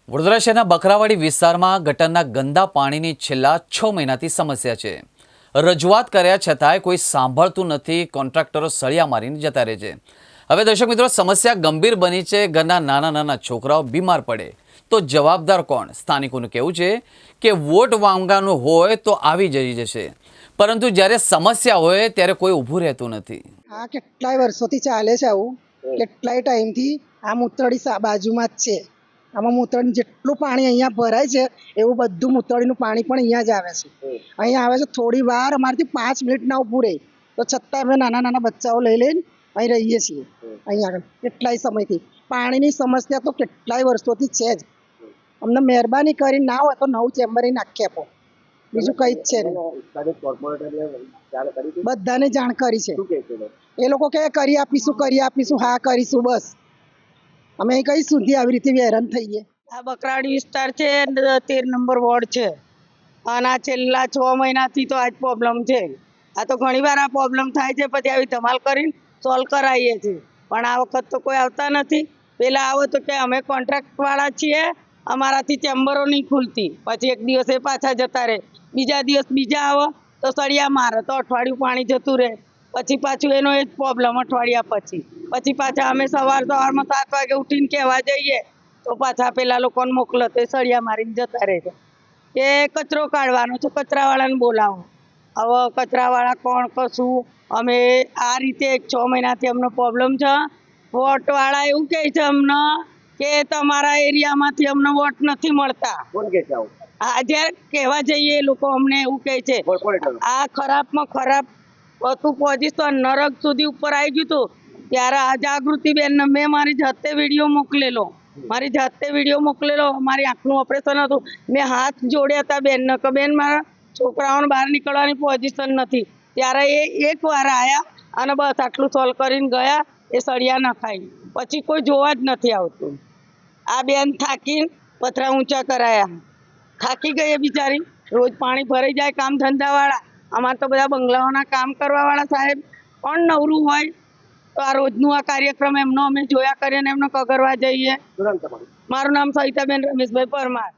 વડોદરા શહેરના બકરાવાડી વિસ્તારમાં ગટરના ગંદા પાણીની છેલ્લા 6 મહિનાથી સમસ્યા છે। રજૂઆત કર્યા છતાંય કોઈ સાંભળતું નથી। કોન્ટ્રાક્ટરો સળિયા મારીને જતા રહે છે। હવે દર્શક મિત્રો, સમસ્યા ગંભીર બની છે। ઘરના નાના નાના છોકરાઓ બીમાર પડે તો જવાબદાર કોણ? સ્થાનિકોનું કહેવું છે કે વોટ માંગવાનું હોય તો આવી જઈ જશે, પરંતુ જ્યારે સમસ્યા હોય ત્યારે કોઈ ઊભું રહેતું નથી। આ કેટલાય વર્ષોથી ચાલે છે આવું। કેટલાય ટાઈમથી આ મૂતરડી બાજુમાં જ છે। આમાં મૂતરડી જેટલું પાણી અહીંયા ભરાય છે એવું બધું મૂતરડીનું પાણી પણ અહીંયા જ આવે છે। અહીંયા આવે છે, થોડી વાર અમારાથી 5 મિનિટ ના ઊભું રહે તો છતાં અમે નાના નાના બચ્ચાઓ લઈ લઈને અહીં રહીએ છીએ। અહીંયા આગળ કેટલાય સમયથી પાણીની સમસ્યા તો કેટલાય વર્ષોથી છે જ। અમને મહેરબાની કરી ના હોય તો નવું ચેમ્બરે નાખી આપો, બીજું કંઈ જ છે નહીં। બધાને જાણ કરી છે, એ લોકો કે કરી આપીશું, હા કરીશું, બસ અમે કઈ સુધી આવી રીતે હેરાન થઈએ। આ બકરાડી વિસ્તાર છે, 13 નંબર વોર્ડ છે અને આ છેલ્લા 6 મહિનાથી તો આજ પ્રોબ્લેમ છે। આ તો ઘણી વાર આ પ્રોબ્લેમ થાય છે, પછી આવી ધમાલ કરીને સોલ્વ કરાવીએ છીએ, પણ આ વખત તો કોઈ આવતા નથી। પેલા આવો તો કે અમે કોન્ટ્રાક્ટ વાળા છીએ, અમારાથી ચેમ્બરો નહીં ખુલતી, પછી એક દિવસે પાછા જતા રહે, બીજા દિવસ બીજા આવો તો સળિયા મારે તો અઠવાડિયું પાણી જતું રહે, પછી પાછું એનો એ જ પ્રોબ્લેમ અઠવાડિયા પછી પાછા અમે સવારમાં 7 વાગે ઉઠીને કહેવા જઈએ તો પાછા પેલા લોકોને મોકલો તો સળિયા મારીને જતા રહે છે કે કચરો કાઢવાનો છે, કચરાવાળાને બોલાવો। હવે કચરાવાળા કોણ કશું, અમે આ રીતે 6 મહિનાથી અમને પ્રોબ્લેમ છે। વોટવાળા એવું કહે છે અમને કે તમારા એરિયામાંથી અમને વોટ નથી મળતા। આજે કહેવા જઈએ એ લોકો અમને એવું કહે છે। આ ખરાબમાં ખરાબ હતું પોઝિશન નરક સુધી ઉપર આવી ગયું હતું ત્યારે આ જાગૃતિબેનને મેં મારી જાતે વિડીયો મોકલેલો, મારી આંખનું ઓપરેશન હતું, મેં હાથ જોડ્યા હતા બેનને કે બેન મારા છોકરાઓને બહાર નીકળવાની પોઝિશન નથી, ત્યારે એ એકવાર આવ્યા અને બસ આટલું સોલ્વ કરીને ગયા। એ સળિયા નખાય, પછી કોઈ જોવા જ નથી આવતું। આ બેન થાકીને પથરા ઊંચા કરાયા, થાકી ગઈ એ બિચારી। રોજ પાણી ભરાઈ જાય કામ ધંધાવાળા, અમારે તો બધા બંગલાઓના કામ કરવાવાળા સાહેબ કોણ નવરું હોય તો આ રોજનું આ કાર્યક્રમ એમનો અમે જોયા કરીને એમનો કગરવા જઈએ। મારું નામ સવિતાબેન રમેશભાઈ પરમાર।